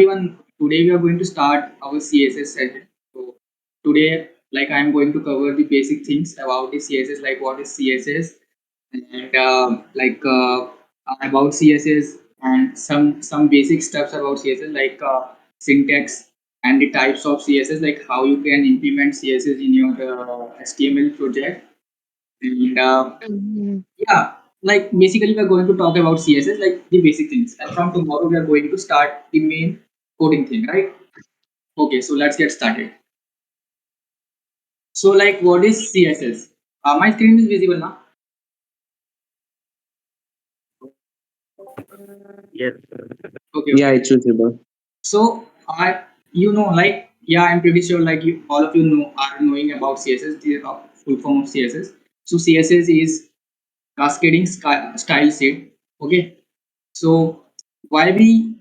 everyone. Today we are going to start our CSS session. So today, like I'm going to cover the basic things about the CSS, like what is CSS, and about CSS and some basic stuffs about CSS, like syntax and the types of CSS, like how you can implement CSS in your HTML project, and Mhm. yeah, like basically we're going to talk about CSS, like the basic things. And from tomorrow we are going to start the main coding thing, right? Okay, so let's get started. So like what is CSS? My screen is visible now. Yes. Okay, Yeah, okay. it's visible. So I, like yeah, I'm pretty sure like you all of you know are knowing about CSS, the full form of CSS. So CSS is cascading style sheet. Okay. So why we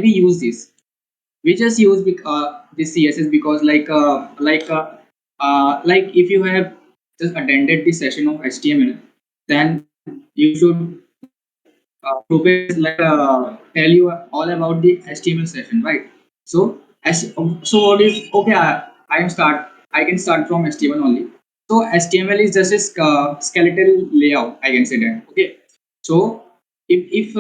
use this? We just use this CSS because like if you have just attended the session of HTML, then you should Rupesh tell you all about the HTML session, right? So so what is okay? I can start from HTML only. So HTML is just a skeletal layout. I can say that. Okay. So if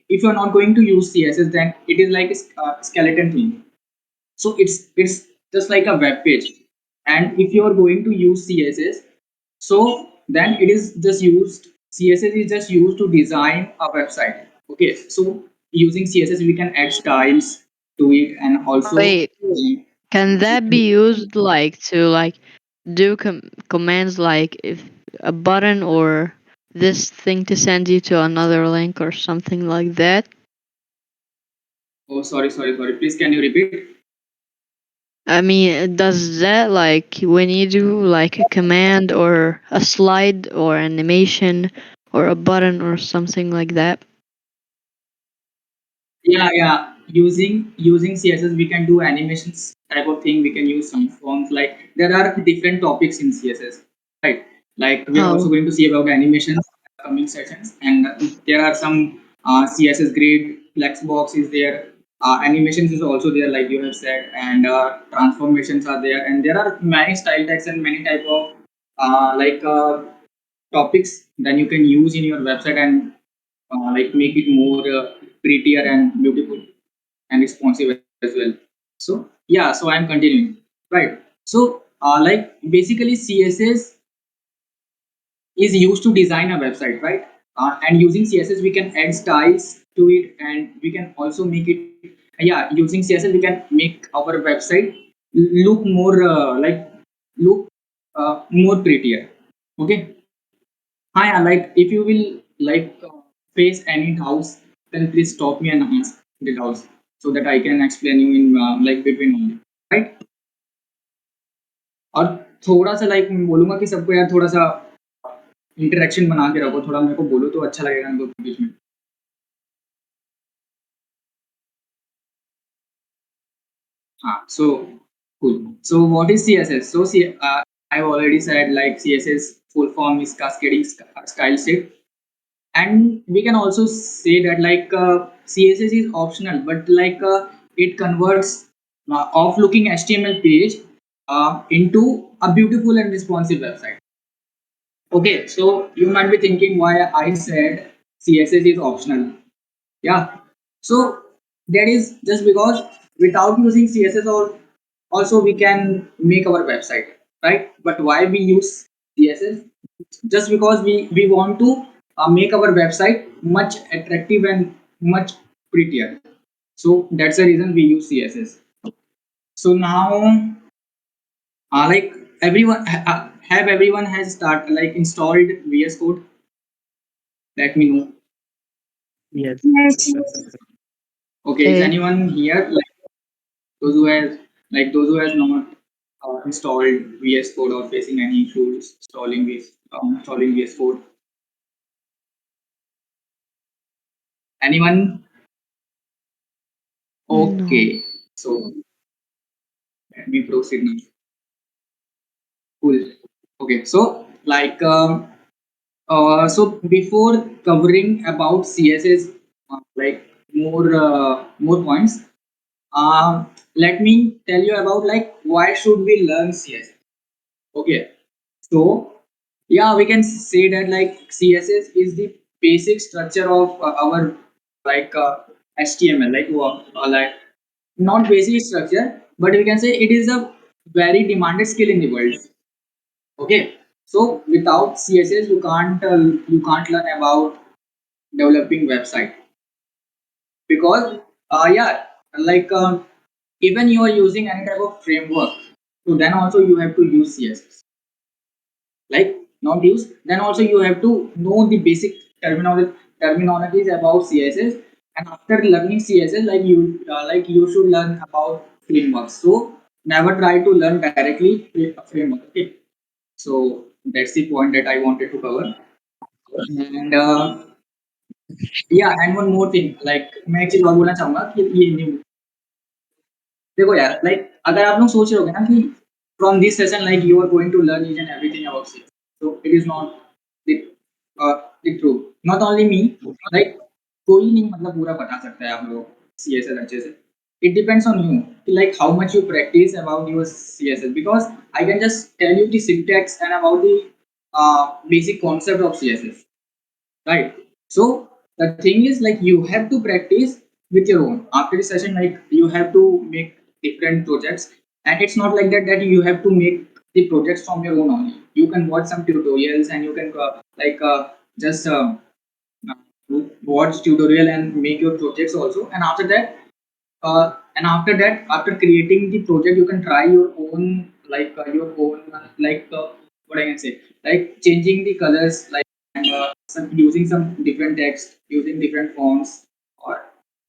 if you're not going to use CSS, then it is like a skeleton thing. So it's just like a web page. And if you are going to use CSS, so then it is just used CSS is just used to design a website. Okay, so using CSS we can add styles to it, and also Wait, can that be used like to do commands like if a button or this thing to send you to another link or something like that? oh sorry, please can you repeat? I mean, does that like when you do like a command or a slide or animation or a button or something like that? Yeah. Using CSS, we can do animations type of thing. We can use some forms. Like there are different topics in CSS, right? Like we are also Oh, going to see about animations in the coming sessions, and there are some CSS grid, flexbox is there. Animations is also there, like you have said, and transformations are there, and there are many style tags and many type of topics that you can use in your website and like make it more prettier and beautiful and responsive as well. So yeah, so I'm continuing, right? So like basically CSS is used to design a website, right? And using CSS we can add styles to it, and we can also make it. Yeah, using CSS we can make our website look more look more prettier. Okay. Hi, like if you will face any doubts, then please stop me and ask the doubts so that I can explain you in like between only, right? और थोड़ा सा like मैं बोलूंगा कि सबको यार थोड़ा सा इंटरेक्शन बना के रखो, थोड़ा मेरे को बोलो तो अच्छा लगेगा हम लोग के बीच में. So cool. So what is CSS? So I've already said like CSS full form is cascading style sheet, and we can also say that CSS is optional, but it converts off looking HTML page into a beautiful and responsive website. Okay, so you might be thinking why I said CSS is optional. Yeah, so that is just because without using CSS, or also we can make our website, right? But why we use CSS? Just because we want to make our website much attractive and much prettier. So that's the reason we use CSS. So now, like have everyone has start like installed VS Code? Let me know. Yes. Okay, is okay. anyone here like those who has not installed VS Code or facing any issues installing VS Code? Anyone? No. Okay, so let me proceed now. Cool. Okay, so so before covering about CSS, like more points. Let me tell you about like why should we learn CS. Okay, so yeah, we can say that like CSS is the basic structure of our like HTML, like like not basic structure, but we can say it is a very demanded skill in the world. Okay, so without CSS, you can't learn about developing website because yeah, like even you are using any type of framework, so then also you have to use CSS. Like not use, then also you have to know the basic terminologies about CSS, and after learning CSS, like you should learn about frameworks. So never try to learn directly a framework. Okay, so that's the point that I wanted to cover. And yeah, and one more thing, like मैं एक चीज और बोलना चाहूंगा कि ये new देखो यार, लाइक अगर आप लोग सोच रहे होगे ना कि from this session like you are going to learn each and everything about C, so it is not the true, not only me, like कोई नहीं मतलब पूरा बता सकता है आप लोग सीएसएस अच्छे से. It depends on you, like how much you practice about your CSS, because I can just tell you the syntax and about the basic concept of CSS, right? So the thing is like you have to practice with your own after the session, like you have to make different projects, and it's not like that you have to make the projects from your own only. You can watch some tutorials and you can like just watch tutorial and make your projects also, and after that, after creating the project, you can try your own what I can say, like changing the colors, like and using some different text, using different fonts, or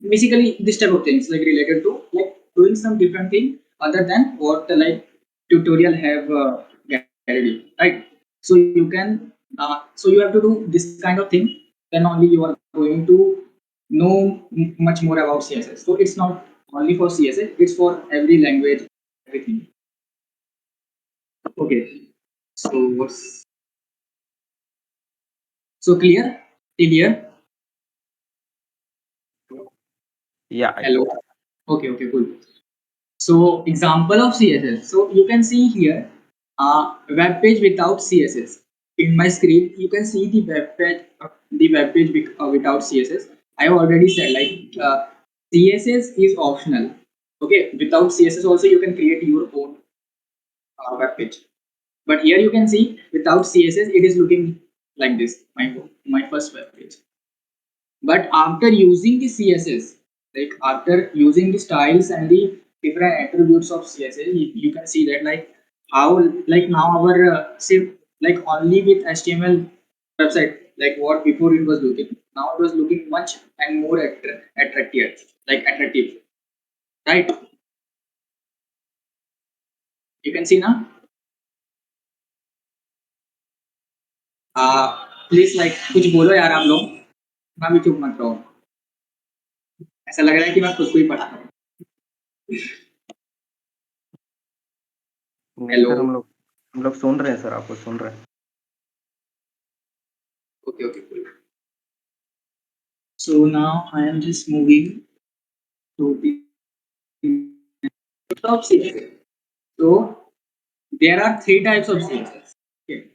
basically this type of things like related to like doing some different thing other than what like tutorial have guided you, right? So you can so you have to do this kind of thing, then only you are going to know much more about CSS. So it's not only for CSS, it's for every language, everything. Okay. So what's so clear? Till here? Yeah, I Hello. got it. Okay, okay, cool. So example of CSS. So you can see here web page without CSS. In my screen, you can see the web page without CSS. I have already said like CSS is optional. Okay, without CSS also you can create your own web page. But here you can see without CSS, it is looking like this. My first web page. But after using the CSS, like after using the styles and the different attributes of CSS, you can see that like how like now our say like only with HTML website, like what before it was looking, now it was looking much and more attractive, like attractive, right? You can see now. Please like कुछ बोलो यार आप लोग, मैं भी चुप मत रहो. ऐसा लग रहा है कि मैं खुद को ही पढ़ा रहा हूँ. नहीं हेलो. सर, हम लोग सुन रहे हैं सर, आपको सुन रहे हैं. Okay okay cool. So now I am just moving to the top CSS. So there are three types of CSS. Okay.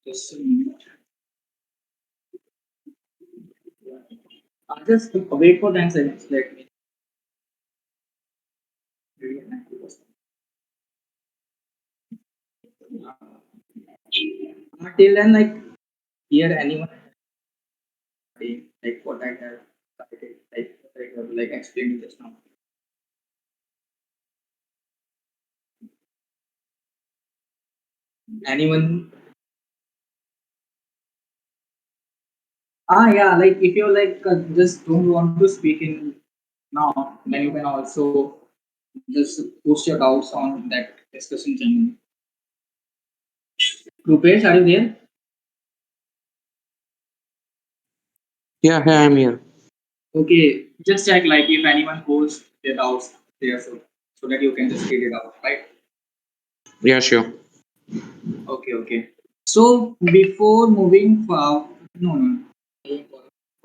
Just a minute. Just wait for 10 seconds. Let me. Till then, like here anyone like what I have like explained just now. Anyone? Yeah, like if you're like just don't want to speak in now, then you can also just post your doubts on that discussion channel. Rupesh, are you there? Yeah, yeah, I'm here. Okay, just check like if anyone posts their doubts there, so that you can just read it out, right? Yeah, sure. Okay, okay. So before moving no, no.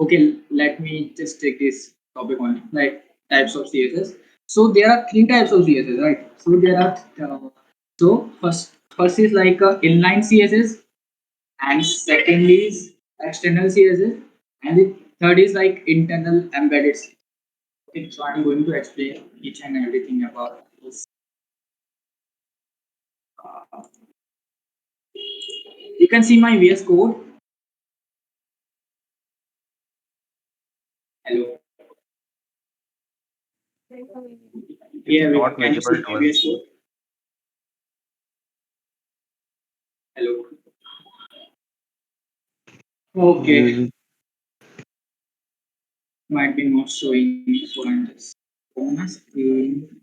Okay, let me just take this topic on like types of CSS. So there are three types of CSS, right? So there are first is like inline CSS, and second is external CSS, and the third is like internal embedded CSS. Okay, so I'm going to explain each and everything about this. Uh, you can see my VS Code. Hello. It's Yeah, not can you see visible my to us. VS Code? Hello. Okay, Mm, might be not showing, so I'm just on my screen.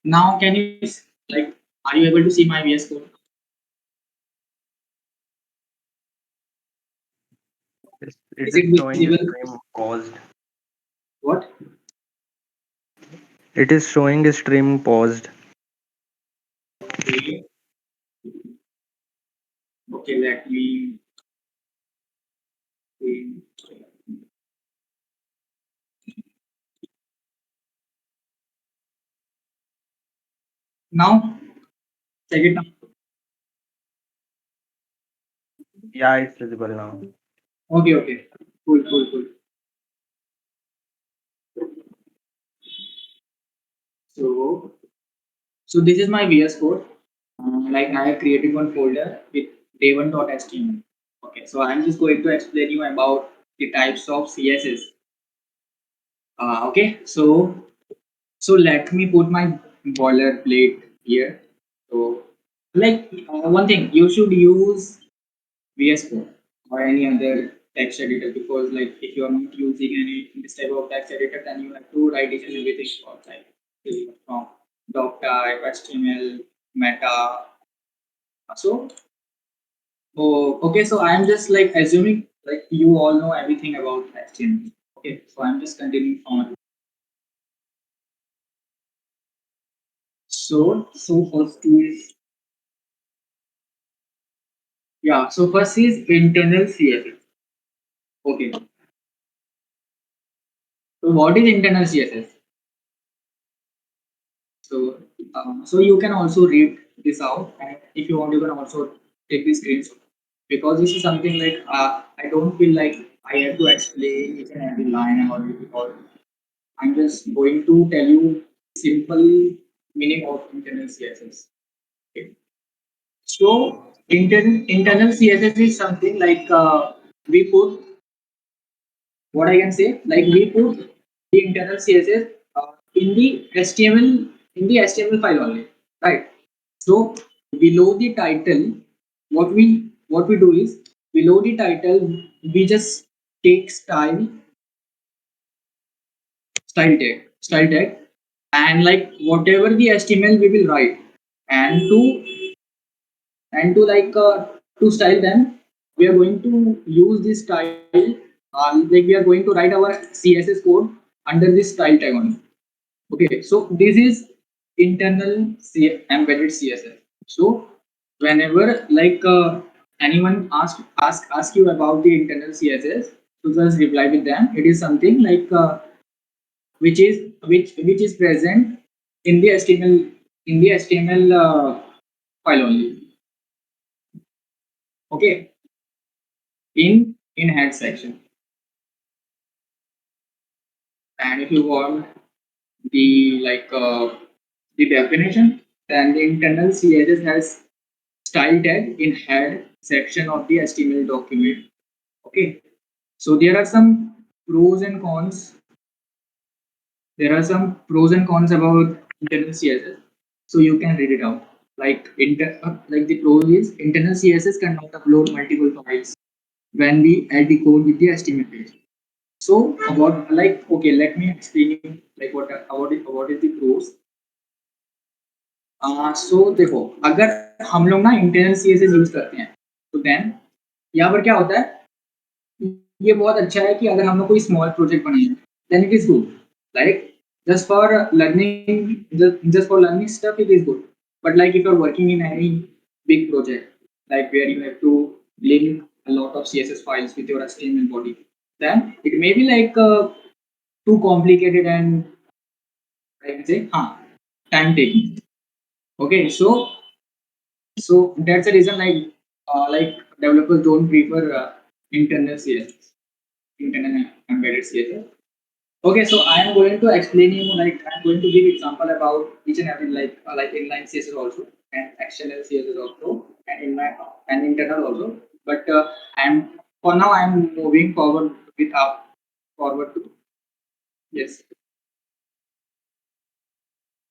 Now can you like, are you able to see my VS Code? It Is is it showing a visible? stream paused. What? It is showing a stream paused. Okay. Okay, let me see. Now check it now. Yeah, it's visible now. Okay, okay. Cool, cool, cool. So so this is my VS Code. Like I have created one folder with day1.html. Okay, so I'm just going to explain you about the types of CSS. Okay, so let me put my boilerplate here. So like one thing, you should use VS Code or any other text editor, because like if you are not using any this type of text editor, then you have to write each and everything from doc type, HTML, meta. So okay, so I'm just like assuming like you all know everything about HTML. Okay, so I'm just continuing from. So first is, yeah, so first is internal CSS. Okay, so what is internal CSS? So, so you can also read this out, and if you want, you can also take the screenshot, because this is something like I don't feel like I have to explain each and every line about it, because I'm just going to tell you simple meaning of internal CSS. Okay. So, internal CSS is something like we put, what I can say, like we put the internal CSS in the HTML, in the HTML file only, right? So below the title, what we do is, below the title we just take style tag, and like whatever the HTML we will write, and to style them, we are going to use this style. Like we are going to write our CSS code under this style tag only. Okay, so this is internal embedded CSS. So whenever like anyone ask you about the internal CSS, so just reply with them. It is something like which is present in the HTML file only. Okay, in head section. And if you want the like the definition, then the internal CSS has style tag in head section of the HTML document. Okay, so there are some pros and cons. There are some pros and cons about internal CSS, so you can read it out. Like the pro is, internal CSS cannot upload multiple files when we add the code with the HTML page. So about like, okay, let me explain you like what is the pros. सो देखो, अगर हम लोग ना internal CSS use करते हैं, तो then यहाँ पर क्या होता है, ये बहुत अच्छा है कि अगर हम लोग कोई स्मॉल प्रोजेक्ट बनाए, then it is good, like just for learning, just for learning stuff it is good, but like if you're working in any big project, like where you have to link a lot of CSS files with your HTML body, then it may be like too complicated and I can say time taking. Okay, so that's the reason like developers don't prefer internal CSS, internal embedded CSS. Okay, so I am going to explain you like I'm going to give example about each and every like inline CSS also and external CSS also and inline and internal also. But I'm for now I'm moving forward with up forward to yes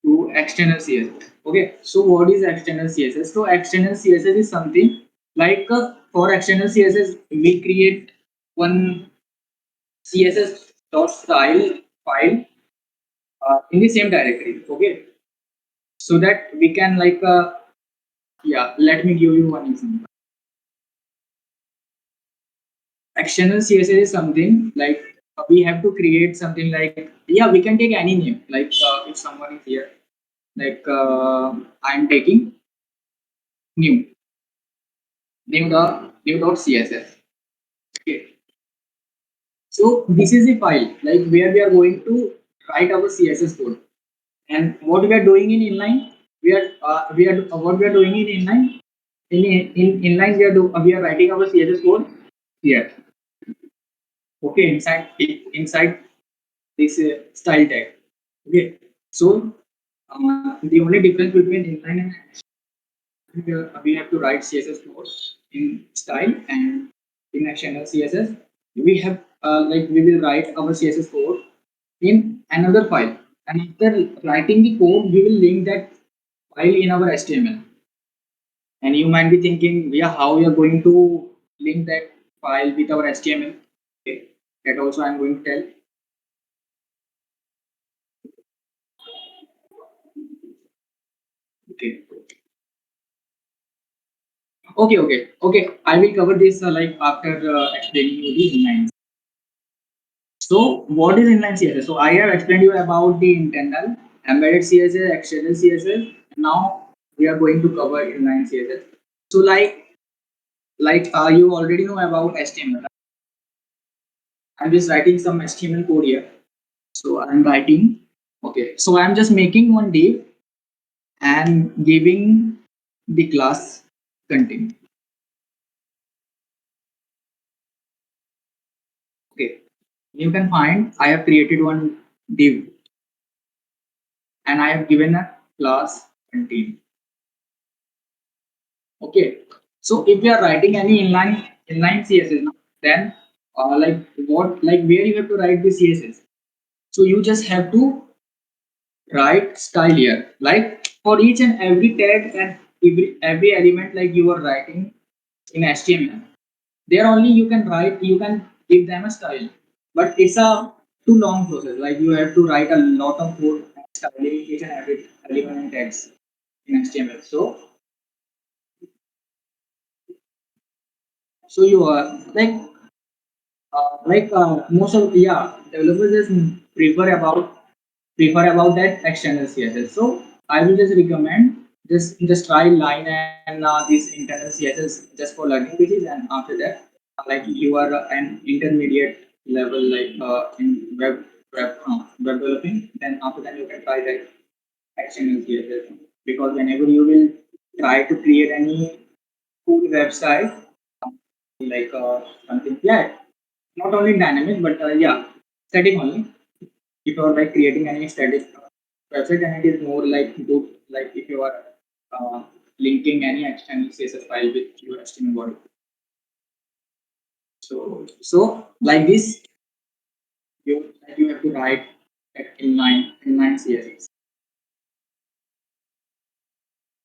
to external CSS. Okay, so what is external CSS? So external CSS is something like for external CSS we create one CSS dot style file in the same directory. Okay, so that we can yeah, let me give you one example. External CSS is something like we have to create something like yeah we can take any name like if someone is here like I'm taking new new dot css. Okay, so this is the file like where we are going to write our css code. And what we are doing in inline, we are what we are doing in inline in inline we are writing our CSS code here. Okay, inside this style tag. Okay, so the only difference between inline and we have to write CSS code in style and in external CSS we have like we will write our CSS code in another file, and after writing the code we will link that file in our HTML. And you might be thinking, yeah, how we are going to link that file with our HTML? Okay, that also I'm going to tell. Okay, okay. I will cover this like after explaining you the inline. So, what is inline CSS? So, I have explained you about the internal embedded CSS, external CSS. Now we are going to cover inline CSS. So, you already know about HTML. I'm just writing some HTML code here. So I'm writing. Okay. So I'm just making one div and giving the class content. Okay. You can find I have created one div and I have given a class content. Okay. So if you are writing any inline CSS, then like where you have to write the CSS. So you just have to write style here. Like for each and every tag and every element like you are writing in HTML, there only you can write, you can give them a style. But it's a too long process. Like you have to write a lot of code styling each and every element and tags in HTML. So you are most of developers just prefer about that external CSS. So I will just recommend just try line and this internal CSS just for learning purposes, and after that, like you are an intermediate level like in web developing, then after that you can try that external CSS, because whenever you will try to create any cool website like something not only dynamic but static only. If you are like creating any static website, then it is more like good like if you are uh, linking any external CSS file with your HTML body. So like this you have to write at inline CSS.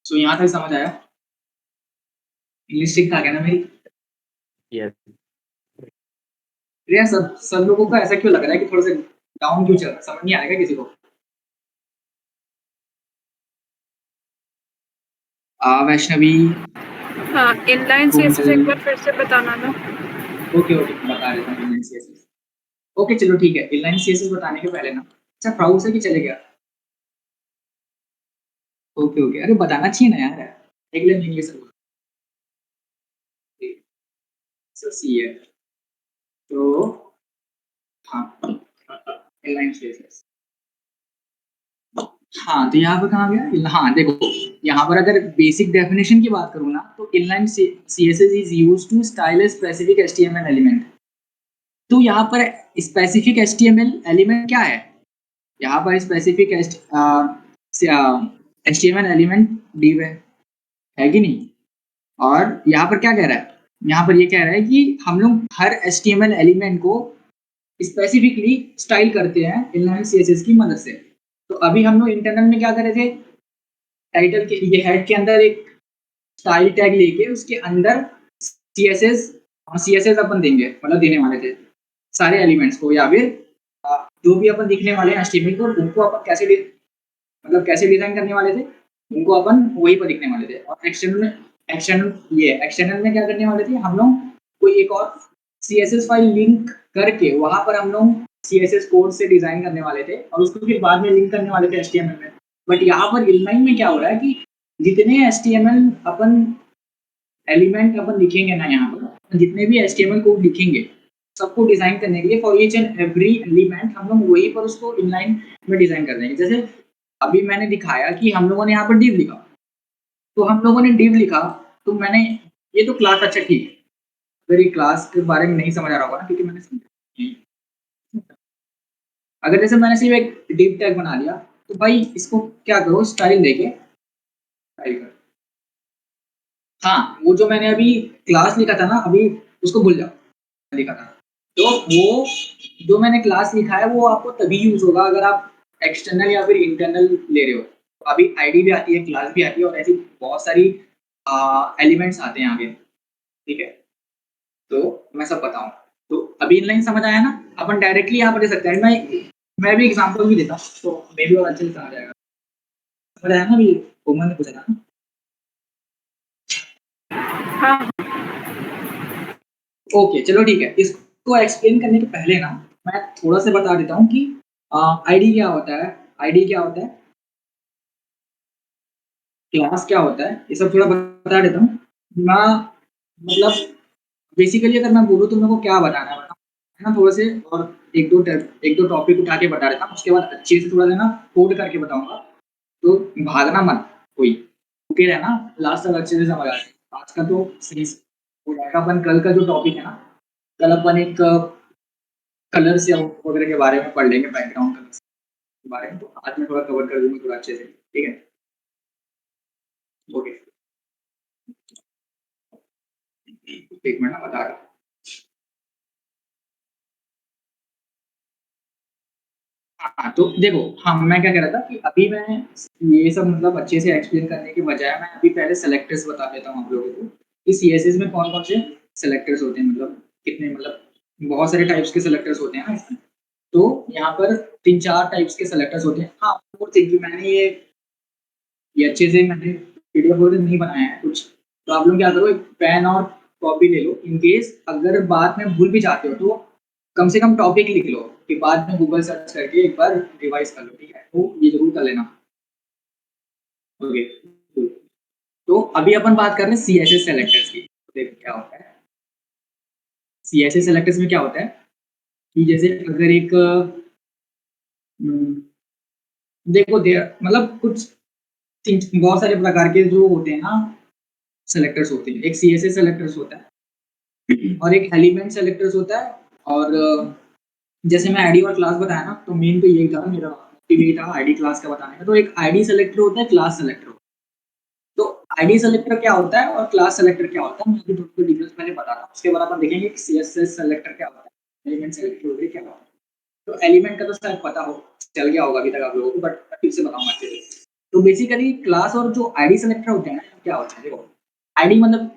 So यहाँ तक समझ आया? English ठीक ठाक है ना मेरी? Yes. यार सब लोगों को ऐसा क्यों लग रहा है कि थोड़ा सा डाउन क्यों चल रहा है? समझ नहीं आ रहा है किसी को? वैष्णवी, हाँ, इनलाइन सीएसएस एक बार फिर से बताना ना। ओके बता देता हूँ इनलाइन सीएसएस। ओके चलो ठीक है, इनलाइन सीएसएस बताने के पहले ना अच्छा प्राउड से कि चले गया? ओके अरे बताना चाहिए ना यार, एक लाइन इंग्लिश में सो सी है। तो हाँ, inline CSS। हाँ, तो यहाँ पर कहाँ गया? हाँ देखो, यहाँ पर अगर बेसिक डेफिनेशन की बात करूँ ना, तो inline CSS is used to style a specific HTML element। तो यहाँ पर स्पेसिफिक HTML एलिमेंट क्या है? यहाँ पर स्पेसिफिक HTML एलिमेंट div है कि नहीं? और यहाँ पर क्या कह रहा है? यहाँ पर ये कह रहा है कि हम लोग हर HTML एलिमेंट को स्पेसिफिकली स्टाइल करते हैं इनलाइन CSS की मदद से। तो अभी हम लोग इंटरनल में क्या कर रहे थे? टाइटल के ये हेड के अंदर एक स्टाइल टैग लेके उसके अंदर CSS अपन देंगे, मतलब देने वाले थे सारे एलिमेंट्स को, या फिर जो भी अपन दिखने वाले हैं HTML को, उनको अपन कैसे डिजाइन करने वाले थे, उनको अपन वही पर दिखने वाले थे। और एक्सटर्नल में क्या करने वाले थे हम लोग? कोई एक और CSS फाइल लिंक करके वहां पर हम लोग CSS कोड से डिजाइन करने वाले थे और उसको फिर बाद में लिंक करने वाले थे HTML में। बट यहाँ पर इनलाइन में क्या हो रहा है कि जितने HTML अपन एलिमेंट अपन लिखेंगे ना, यहाँ पर जितने भी HTML कोड लिखेंगे सबको डिजाइन करने के लिए for each and every element हम लोग वही पर उसको इनलाइन में डिजाइन कर देंगे। जैसे अभी मैंने दिखाया कि हम लोगों ने यहाँ पर div लिखा, तो हम लोगों ने div लिखा, तो मैंने ये तो क्लास, अच्छा ठीक है, अगर ये क्लास के बारे में नहीं समझ आ रहा होगा ना, क्योंकि मैंने समझा, अगर जैसे मैंने सिर्फ एक div टैग बना लिया, तो भाई इसको क्या करो, स्टाइल देके स्टाइल करो। हाँ, वो जो मैंने अभी क्लास लिखा था ना, अभी उसको भूल जाओ लिखा था। तो वो जो मैंने क्लास लिखा है वो आपको तभी यूज होगा अगर आप एक्सटर्नल या फिर इंटरनल ले रहे हो। तो अभी आईडी भी आती है, क्लास भी आती है, और ऐसी बहुत सारी एलिमेंट्स आते हैं आगे, ठीक है? तो मैं सब बताऊँ। तो अभी इनलाइन समझ आया ना? अपन डायरेक्टली यहाँ पर दे सकते हैं। मैं भी एग्जांपल भी देता हूँ, तो मे भी और अच्छे से समझ आएगा। समझ आया ना? अभी उमर ने पूछा था ना। हाँ ओके, चलो ठीक है। इसको एक्सप्लेन करने के पहले ना मैं थोड़ा सा बता देता हूँ कि आईडी क्या होता है, आईडी क्या होता है, क्लास क्या होता है, ये सब थोड़ा बता देता हूँ। मैं मतलब बेसिकली अगर मैं बोलूँ तो मेरे को क्या बताना है ना, थोड़ा से और एक दो टॉपिक उठा के बता देता हूँ, उसके बाद अच्छे से थोड़ा सा ना कोड करके बताऊंगा। तो भागना मत कोई, रुके रहना, लास्ट तक अच्छे से समझ आ जाए। आज का तो सही से हो जाएगा। अपन कल का जो टॉपिक है ना, कल अपन एक कलर्स या वगैरह के बारे में पढ़ लेंगे, बैकग्राउंड कलर्स के बारे में। तो आज मैं थोड़ा कवर कर दूंगा थोड़ा अच्छे से, ठीक है? ओके, एक मिनट ना बता रहा हूँ। हाँ, तो देखो, हाँ मैं क्या कह रहा था कि अभी मैं ये सब मतलब अच्छे से एक्सप्लेन करने के बजाय मैं अभी पहले सेलेक्टर्स बता देता हूँ आप लोगों को कि CSS में कौन कौन से सेलेक्टर्स होते हैं, मतलब कितने, मतलब बहुत सारे टाइप्स के सेलेक्टर्स होते हैं ना इसमें। तो यहाँ पर 3-4 टाइप्स के सेलेक्टर्स होते हैं। हाँ, वो थिंक कि मैंने ये अच्छे से मैंने PDF वर्जन नहीं बनाया है कुछ, तो आप लोग क्या करो, एक पेन और कॉपी ले लो। इन केस अगर बाद में भूल भी जाते हो तो कम से कम टॉपिक लिख लो कि बाद में गूगल सर्च करके एक बार रिवाइज कर लो, ठीक है? तो ये जरूर कर लेना। ओके, तो अभी अपन बात कर रहे हैं CSS सेलेक्टर्स की। तो देखो क्या होता है CSS सेलेक्टर्स में, क्या होता है कि जैसे अगर एक देखो दे मतलब कुछ बहुत सारे प्रकार के जो होते हैं ना सेलेक्टर्स होते हैं। एक CSS सेलेक्टर्स होता है और एक एलिमेंट सेलेक्टर्स होता है। और जैसे मैं आईडी और क्लास बताया ना, तो मेन तो यही था मेरा मोटिव, यही था आईडी क्लास का बताने का। तो एक आईडी सेलेक्टर होता है, क्लास सेलेक्टर होता है। तो आईडी सेलेक्टर क्या होता है और क्लास सेलेक्टर क्या होता है, मैं अभी दोनों को डिफरेंस पहले बताता हूँ, उसके बाद अपन देखेंगे कि CSS सेलेक्टर क्या होता है, एलिमेंट सेलेक्टर होता है क्या होता है। तो एलिमेंट का तो शायद पता हो, चल गया होगा अभी तक आप लोगों को, बट फिर से बताऊंगा अच्छे से। तो बेसिकली क्लास और जो आईडी सेलेक्टर होते हैं ना, क्या होता है देखो, आईडी मतलब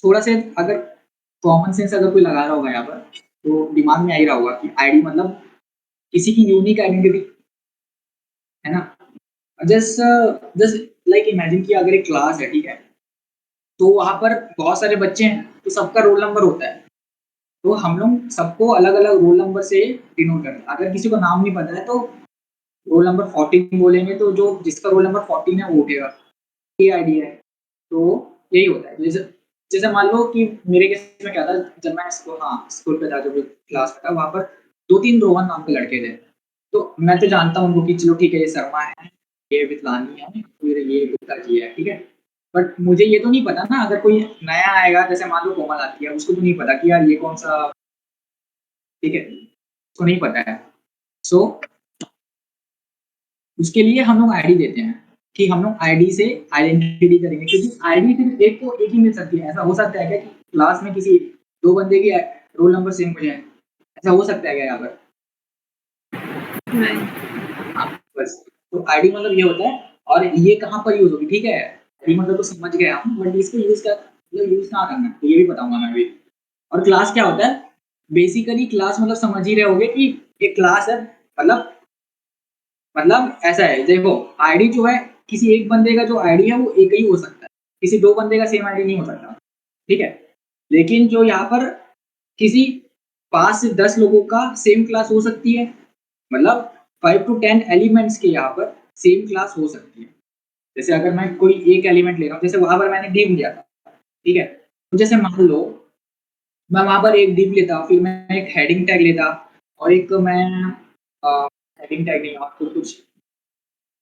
थोड़ा से अगर कॉमन सेंस अगर कोई लगा रहा होगा यहाँ पर, तो दिमाग में आ ही रहा होगा कि आईडी मतलब किसी की यूनिक आइडेंटिटी है ना। जस्ट जस्ट लाइक इमेजिन कि अगर एक क्लास है, ठीक है, तो वहां पर बहुत सारे बच्चे हैं, तो सबका रोल नंबर होता है। तो हम लोग सबको अलग अलग रोल नंबर से डिनोट करते हैं। अगर किसी को नाम नहीं पता है तो रोल नंबर 14 बोलेंगे, तो जो जिसका रोल नंबर 14 है वो उठेगा, ये आइडिया है। तो यही होता है। जैसे जैसे मान लो कि मेरे केस में क्या था, जब मैं स्कूल पे था, जब क्लास में था, वहाँ पर 2-3 रोहन नाम के लड़के थे। तो मैं तो जानता हूँ उनको कि चलो ठीक है, ये शर्मा है, ये वितलानी है, फिर ये गुप्ता जी है, ठीक है। बट मुझे ये तो नहीं पता ना, अगर कोई नया आएगा, जैसे मान लो कोमल आती है, उसको तो नहीं पता कि यार ये कौन सा, ठीक है, उसको नहीं पता है। सो उसके लिए हम लोग आईडी देते हैं कि हम लोग आईडी से आइडेंटिटी करेंगे, क्योंकि आईडी सिर्फ एक को एक ही मिल सकती है। ऐसा हो सकता है क्या कि क्लास में किसी 2 बंदे की रोल नंबर सेम हो जाए? ऐसा हो सकता है क्या यहाँ पर? नहीं। हाँ, बस। तो आईडी मतलब ये होता है, और ये कहाँ पर यूज़ होगी, ठीक है? आईडी मतलब तो समझ गए हम, बट इसको यूज़ कहाँ करना है, तो ये भी बताऊँगा मैं अभी। और क्लास क्या होता है? बेसिकली क्लास मतलब समझ ही रहे होगे कि एक क्लास है, मतलब ऐसा है, देखो, आईडी जो है, किसी एक बंदे का जो आईडी है वो एक ही हो सकता है, किसी 2 बंदे का सेम आईडी नहीं हो सकता, ठीक है? लेकिन जो यहाँ पर किसी 5 से 10 लोगों का सेम क्लास हो सकती है, मतलब 5 टू 10 एलिमेंट्स के यहाँ पर सेम क्लास हो सकती है। जैसे अगर मैं कोई एक एलिमेंट ले रहा हूँ, जैसे वहाँ पर मैंने div लिया था, ठीक है? तो जैसे मान लो मैं वहाँ पर एक div लेता, फिर मैं एक हेडिंग टैग लेता, और एक मैं हेडिंग टैग नहीं, आपको कुछ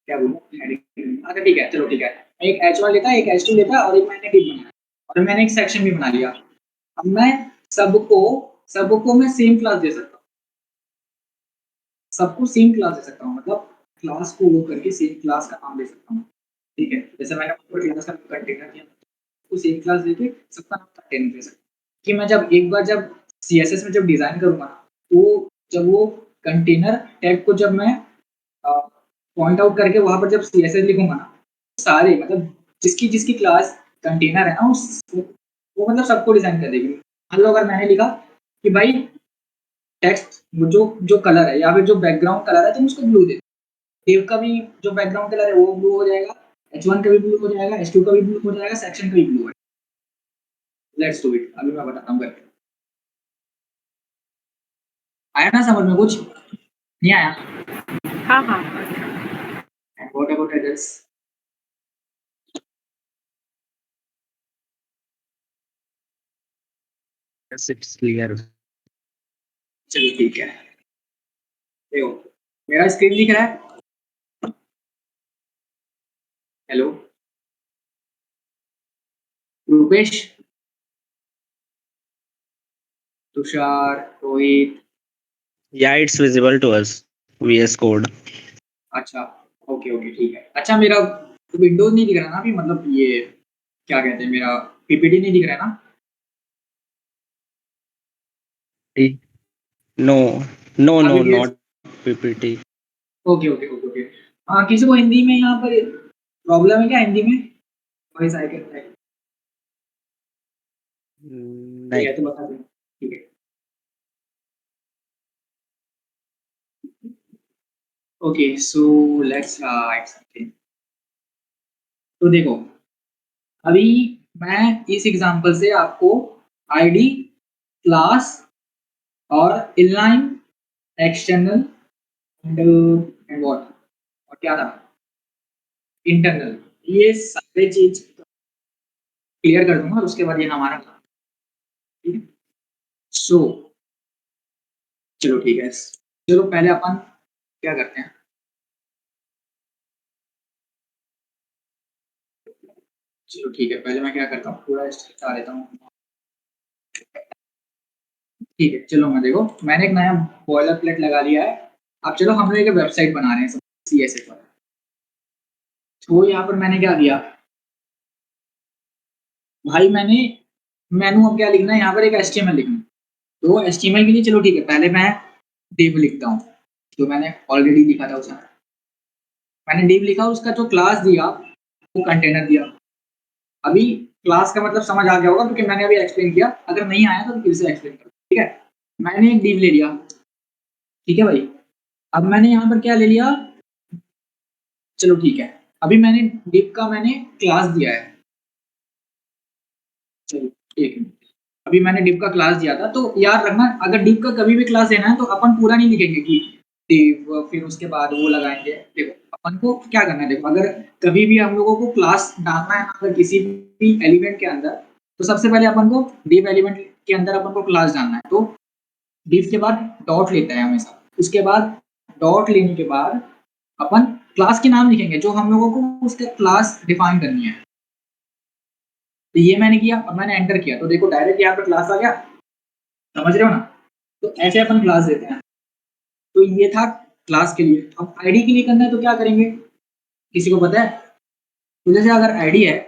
क्या बोलूँ, हेडिंग, अच्छा ठीक है, चलो ठीक है। एक H1 लेता, एक H2 लेता, और एक मैंने div बनाया, और मैंने एक सेक्शन भी बना लिया। अब मैं सबको सबको मैं सेम क्लास दे सकता हूँ, सबको सेम क्लास दे सकता हूँ, मतलब क्लास को वो करके सेम क्लास का नाम दे सकता हूँ, ठीक है? जैसे मैंने ऊपर क्लास का कंटेनर दिया, उसको सेम क्लास देके सबका नाम कंटेनर दे सकता हूँ। कि मैं जब एक बार जब CSS में जब डिज़ाइन करूँगा ना, तो जब वो कंटेनर टैग को जब मैं पॉइंट आउट करके वहाँ पर जब CSS लिखूँगा ना, सारे मतलब जिसकी क्लास कंटेनर है ना, उस वो मतलब सबको डिज़ाइन कर देगी। मान लो अगर मैंने लिखा कि भाई टेक्स्ट जो जो कलर है, या फिर जो बैकग्राउंड कलर है, तुम उसको ब्लू दे दो। देव का भी जो बैकग्राउंड कलर है वो ब्लू हो जाएगा, H1 का भी ब्लू हो जाएगा, H2 का भी ब्लू हो जाएगा, सेक्शन का भी ब्लू है। लेट्स डू इट, अभी मैं बताता हूँ करके। आया ना समझ में कुछ? नहीं आया? हाँ हाँ। And what about others? Yes, it's clear. चलिए ठीक है, देखो मेरा स्क्रीन दिख रहा है? Hello Rupesh, Tushar, Rohit. Yeah, it's visible to us. VS Code. अच्छा, ओके ओके ठीक है। अच्छा, मेरा विंडोज नहीं दिख रहा ना अभी, मतलब ये क्या कहते हैं, मेरा PPT नहीं दिख रहा है ना? No, no, अभी no, VS, not PPT. Okay okay okay okay. हाँ, किसी को हिंदी में यहाँ पर प्रॉब्लम है क्या हिंदी में? वॉइस आइकन है, ठीक है नहीं. तो बता दो, ठीक है। Okay so let's write something. तो देखो, अभी मैं इस एग्जांपल से आपको आईडी, क्लास, और इनलाइन, एक्सटर्नल, एंड व्हाट, और क्या था, इंटरनल, ये सारे चीज क्लियर कर दूंगा, और उसके बाद ये हमारा था, ठीक है? सो चलो ठीक है, चलो पहले अपन क्या करते हैं, चलो ठीक है, पहले मैं क्या करता हूँ, पूरा हटा लेता हूँ, ठीक है? चलो मैं देखो, मैंने एक नया बॉयलर प्लेट लगा लिया है। अब चलो हम लोग एक वेबसाइट बना रहे हैं CSS पर। तो यहाँ पर मैंने क्या किया भाई, मैंने मेनू अब क्या लिखना है, यहाँ पर एक HTML लिखना है। तो HTML के लिए चलो ठीक है, पहले मैं div लिखता हूँ, जो मैंने ऑलरेडी लिखा था उसमें। मैंने div लिखा, उसका जो क्लास दिया वो कंटेनर दिया। अभी क्लास का मतलब समझ आ गया होगा, क्योंकि मैंने अभी एक्सप्लेन किया, अगर नहीं आया तो फिर से एक्सप्लेन करो, ठीक है? मैंने एक div ले लिया, ठीक है भाई। अब मैंने यहाँ पर क्या ले लिया, चलो ठीक है, अभी मैंने div का मैंने क्लास दिया है, चलो ठीक है। अभी मैंने div का क्लास दिया था, तो याद रखना, अगर div का कभी भी क्लास देना है तो अपन पूरा नहीं लिखेंगे कि div फिर उसके बाद वो लगाएंगे। देखो अपन को क्या करना है, देखो अगर कभी भी हम लोगों को क्लास डालना है ना, अगर किसी भी एलिमेंट के अंदर, तो सबसे पहले अपन को div एलिमेंट के अंदर अपन को क्लास डालना है, तो div के बाद डॉट लेता है हमेशा। उसके बाद डॉट लेने के बाद अपन क्लास के नाम लिखेंगे जो हम लोगों को उसके क्लास डिफाइन करनी है। तो ये मैंने किया और मैंने एंटर किया, तो देखो डायरेक्ट यहाँ पे क्लास आ गया, समझ रहे हो ना? तो ऐसे अपन क्लास देते हैं। तो ये था क्लास के लिए। अब आईडी के लिए करना है तो क्या करेंगे, किसी को पता है? तो जैसे अगर आईडी है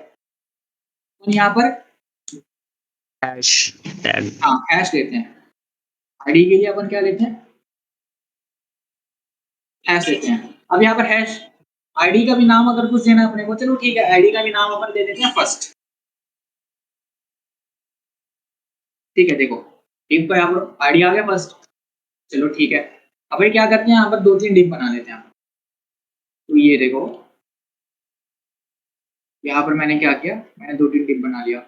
तो यहाँ पर हैश टैग। हाँ हैश लेते हैं। आईडी के लिए अपन क्या लेते हैं, हैश लेते हैं। अब यहाँ पर हैश आईडी का भी नाम अगर कुछ देना है अपने को, चलो ठीक है, आईडी का भी नाम अपन दे देते हैं फर्स्ट। ठीक है, देखो डिव का यहाँ पर आईडी आ गया फर्स्ट, चलो ठीक है। अब ये क्या करते हैं, यहाँ पर 2-3 डिव बना लेते हैं। तो ये देखो यहाँ पर मैंने क्या किया, मैंने 2-3 डिव बना लिया,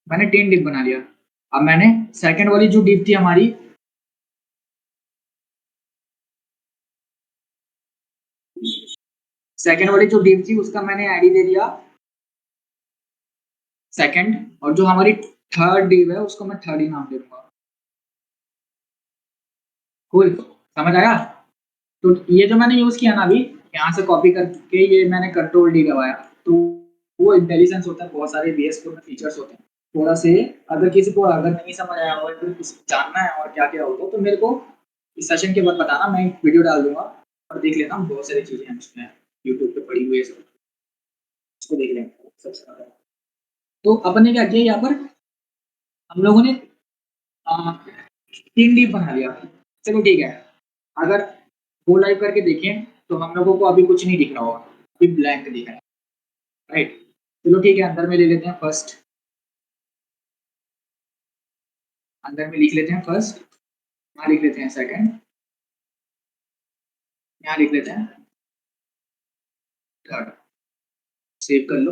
मैंने 3 डिव बना लिया। अब मैंने सेकंड वाली जो डिव थी हमारी, सेकंड वाली जो डिव थी उसका मैंने आईडी दे दिया सेकंड, और जो हमारी थर्ड डिव है उसको मैं थर्ड ही नाम दे दूंगा। कूल, समझ आया? तो ये जो मैंने यूज किया ना अभी, यहाँ से कॉपी करके ये मैंने कंट्रोल डी दबाया, तो वो इंटेलिजेंस होता है, बहुत सारे बीएस कोड में फीचर्स होते हैं। थोड़ा से अगर किसी को अगर नहीं समझ आया हो, फिर कुछ जानना है और क्या क्या होता है, तो मेरे को इस सेशन के बाद बताना, मैं एक वीडियो डाल दूंगा और देख लेना, बहुत सारी चीजें हैं उसमें, यूट्यूब पे पड़ी हुई है, सब उसको देख लेंगे सबसे पहले। तो अपन ने क्या किया, यहाँ पर हम लोगों ने 3 डीप बना लिया। चलो ठीक है, अगर गो लाइव करके देखें तो हम लोगों को अभी कुछ नहीं दिख रहा होगा, अभी ब्लैंक दिख रहा है, राइट? चलो ठीक है, अंदर में ले लेते हैं फर्स्ट, अंदर में लिख लेते हैं फर्स्ट, यहाँ लिख लेते हैं सेकंड, यहाँ लिख लेते हैं थर्ड, सेव कर लो।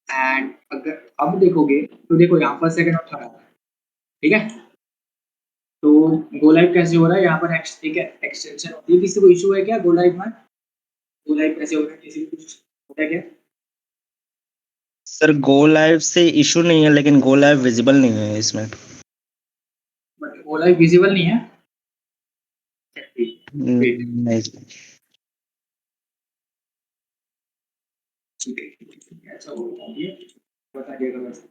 एंड अगर अब देखोगे तो देखो यहाँ पर सेकंड और थर्ड आता है, ठीक है? तो गो लाइव कैसे हो रहा है, यहाँ पर एक एक्सटेंशन होती है। किसी को इशू है क्या गो लाइव में? गो लाइव कैसे हो रहा है, किसी को कुछ होता है क्या? सर गो लाइव से इशू नहीं है, लेकिन गो लाइव विजिबल नहीं है इसमें। बट गो लाइव विजिबल नहीं है, Wait, नहीं। ठीक है, ऐसा होता है, ये बता दिएगा वैसे।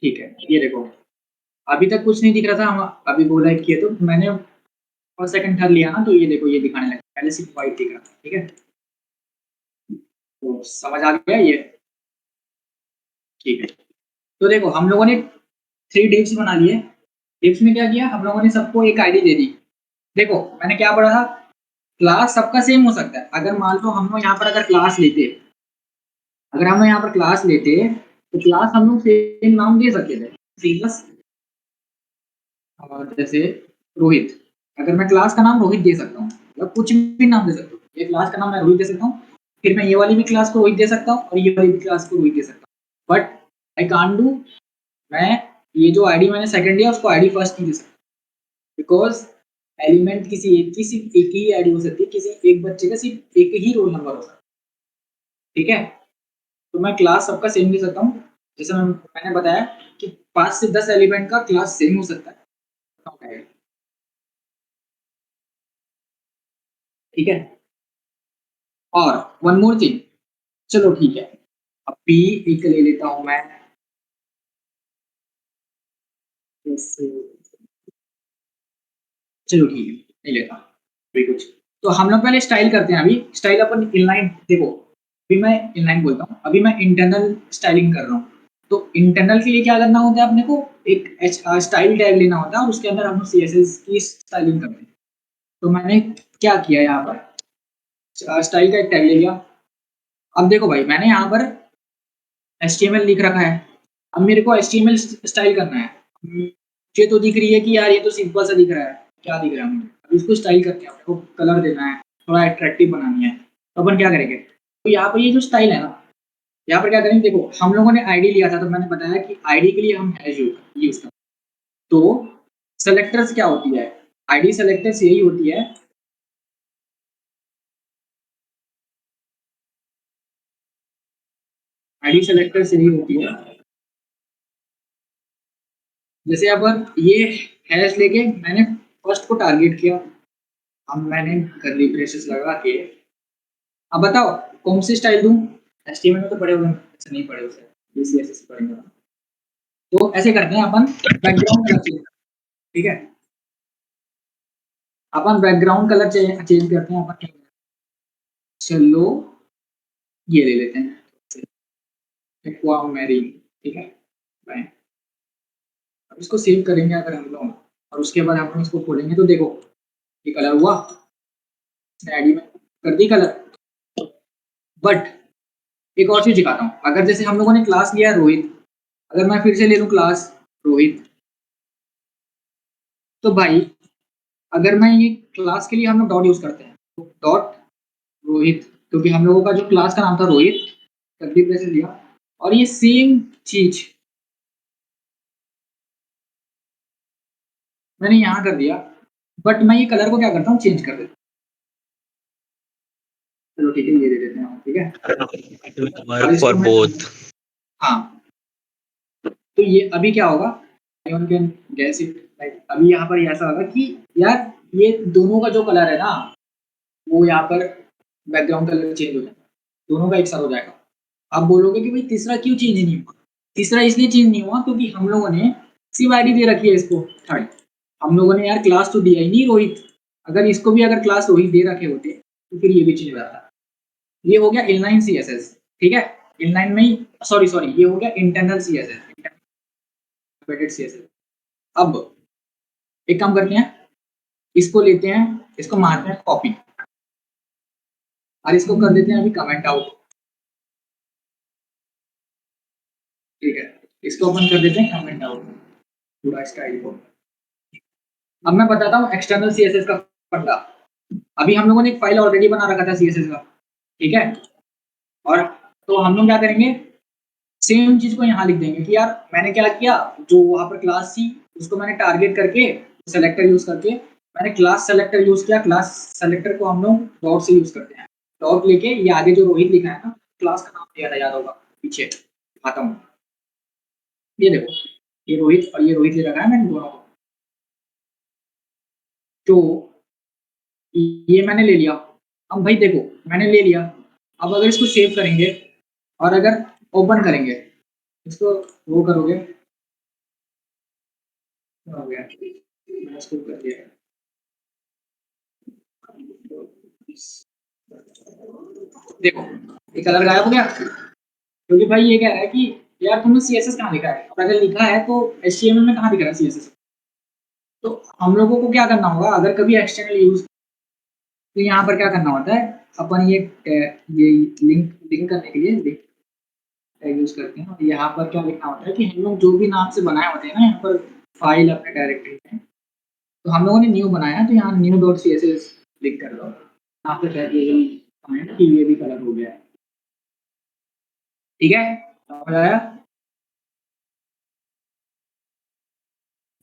ठीक है, ये देखो अभी तक कुछ नहीं दिख रहा था, हम अभी गो लाइव किए तो मैंने फर्स्ट सेकंड थर्ड लिया ना, तो ये देखो ये दिखाने लगा, पहले सिर्फ वाइट दिख रहा था, ठीक है? तो समझ आ गया ये, ठीक है? तो देखो हम लोगों ने 3 डिव्स बना लिए। डिव्स में क्या किया, हम लोगों ने सबको एक आईडी दे दी। देखो मैंने क्या पढ़ा था, क्लास सबका सेम हो सकता है। अगर मान लो हम लोग यहाँ पर अगर क्लास लेते, अगर हम लोग यहाँ पर क्लास लेते तो क्लास हम लोग सेम नाम दे सकते थे, सीरियस। और जैसे रोहित, अगर मैं क्लास का नाम रोहित दे सकता हूँ, मतलब कुछ भी नाम दे सकता हूँ, ये क्लास का नाम मैं रोहित दे सकता हूँ, फिर मैं ये वाली भी क्लास को रोहित दे सकता हूँ और ये वाली भी क्लास को रोहित दे सकता हूँ। बट आई कांट डू, मैं ये जो आईडी मैंने सेकंड दिया उसको आईडी फर्स्ट नहीं दे सकता, बिकॉज एलिमेंट किसी एक की सिर्फ एक ही आईडी हो सकती है, किसी एक बच्चे का सिर्फ एक ही रोल नंबर हो सकता है, ठीक है? तो मैं क्लास सबका सेम दे सकता हूँ, जैसे मैंने बताया कि 5 से 10 एलिमेंट का क्लास सेम हो सकता है, ठीक है? और वन मोर थिंग, चलो ठीक है, अब पी एक ले लेता हूं मैं, चलो ठीक है नहीं लेता अभी कुछ। तो हम लोग पहले स्टाइल करते हैं। अभी स्टाइल अपन इनलाइन, देखो अभी मैं इनलाइन बोलता हूँ, अभी मैं इंटरनल स्टाइलिंग कर रहा हूँ। तो इंटरनल के लिए क्या करना होता है, अपने को एक स्टाइल टैग लेना होता है और उसके अंदर हम लोग CSS की स्टाइलिंग करते हैं। तो मैंने क्या किया, यहाँ पर स्टाइल का एक टैग ले लिया। अब देखो भाई मैंने यहाँ पर HTML लिख रखा है, अब मेरे को HTML स्टाइल करना है। मुझे तो दिख रही है कि यार ये तो सिंपल सा दिख रहा है, क्या दिख रहा है मुझे, अब इसको स्टाइल करके अपने को कलर देना है, थोड़ा अट्रैक्टिव बनानी है। तो अपन क्या करेंगे, तो यहाँ पर ये जो स्टाइल है ना, यहाँ पर क्या करेंगे, देखो हम लोगों ने आईडी लिया था, तो मैंने बताया कि आईडी के लिए हम हैश यूज करते हैं। तो सेलेक्टर्स क्या होती है, आईडी सेलेक्टर्स यही होती है आईडी सेलेक्टर से ही होती है। जैसे अपन ये हैश लेके मैंने फर्स्ट को टारगेट किया, अब मैंने कर्ली ब्रेसेस लगा के अब बताओ कौन सी स्टाइल दूं। एचटीएमएल में तो पढ़े हुए हैं, ऐसे नहीं पढ़े उसे, बीसीएसएस पढ़ेंगे। तो ऐसे करते हैं अपन, बैकग्राउंड कलर चेंज, ठीक है, अपन बैकग्राउंड कलर चेंज करते हैं अपन। चलो ये ले लेते हैं एक्वामेरिन, ठीक है। Fine। अब इसको सेव करेंगे अगर हम लोग, और उसके बाद हम इसको खोलेंगे तो देखो ये कलर हुआ, आईडी में कर दी कलर। बट एक और चीज दिखाता हूँ, अगर जैसे हम लोगों ने क्लास लिया रोहित, अगर मैं फिर से ले लूँ क्लास रोहित, तो भाई अगर मैं ये क्लास के लिए हम लोग डॉट यूज करते हैं, तो डॉट रोहित, क्योंकि हम लोगों का जो क्लास का नाम था रोहित, कर्ली ब्रेसेस लिया, और ये सेम चीज मैंने यहाँ कर दिया, बट मैं ये कलर को क्या करता हूँ, चेंज कर देता हूँ। चलो ठीक है, ये दे देते हैं, ठीक है। और वर्क इसको फॉर मैं, बोथ। हाँ, तो ये अभी क्या होगा, one can gas it, like अभी यहाँ पर ऐसा होगा कि यार ये दोनों का जो कलर है ना, वो यहाँ पर बैकग्राउंड कलर चेंज हो जाएगा, दोनों का एक साथ हो जाएगा। आप बोलोगे कि भाई तीसरा क्यों चेंज नहीं हुआ, तीसरा इसलिए चेंज नहीं हुआ क्योंकि हम लोगों ने सिर्फ आईडी दे रखी है इसको थर्ड, हम लोगों ने यार क्लास तो दिया ही नहीं रोहित। अगर इसको भी अगर क्लास रोहित दे रखे होते तो फिर ये भी चेंज हो जाता। ये हो गया इनलाइन सीएसएस, ठीक है, इनलाइन में ही, सॉरी सॉरी, ये हो गया इंटरनल सीएसएस, एम्बेडेड सीएसएस। अब एक काम करते हैं, इसको लेते हैं, इसको मारते हैं कॉपी, और इसको कर देते हैं अभी कमेंट आउट, ठीक है, इसको अपन कर देते हैं कमेंट आउट पूरा स्टाइल को। अब मैं बताता हूँ एक्सटर्नल सीएसएस का फंडा। अभी हम लोगों ने एक फाइल ऑलरेडी बना रखा था सीएसएस का, ठीक है, और तो हम लोग क्या करेंगे, सेम चीज को यहाँ लिख देंगे कि यार मैंने क्या किया, जो वहां पर क्लास थी उसको मैंने टारगेट करके सेलेक्टर यूज करके मैंने क्लास सेलेक्टर यूज किया। क्लास सेलेक्टर को हम लोग डॉट से यूज करते हैं, डॉट लेके ये आगे जो रोहित लिखा है ना, क्लास का नाम दिया था, याद होगा, पीछे दिखाता हूँ, ये देखो, ये रोहित और ये रोहित ले रखा है मैंने दोनों को। तो ये मैंने ले लिया, अब भाई देखो मैंने ले लिया, अब अगर इसको सेव करेंगे और अगर ओपन करेंगे, इसको वो करोगे, हो गया, मैंने इसको कर दिया। देखो ये कलर गायब हो गया, क्योंकि भाई ये कह रहा है कि यार तुमने सीएसएस कहाँ लिखा है, और अगर लिखा है तो एचटीएमएल में कहाँ दिख रहा है सीएसएस। तो हम लोगों को क्या करना होगा, अगर कभी एक्सटर्नल यूज, तो यहाँ पर क्या करना होता है, अपन ये लिंक लिंक करने के लिए लिंक टैग यूज करते हैं, और यहाँ पर क्या लिखना होता है कि हम लोग जो भी नाम से बनाए होते हैं ना यहाँ पर फाइल अपने डायरेक्टरी में, तो हम लोगों ने न्यू बनाया तो यहाँ new dot C S S लिख कर दो, यहाँ पे कमेंट कि ये भी कलर हो गया है, ठीक है, समझ आया।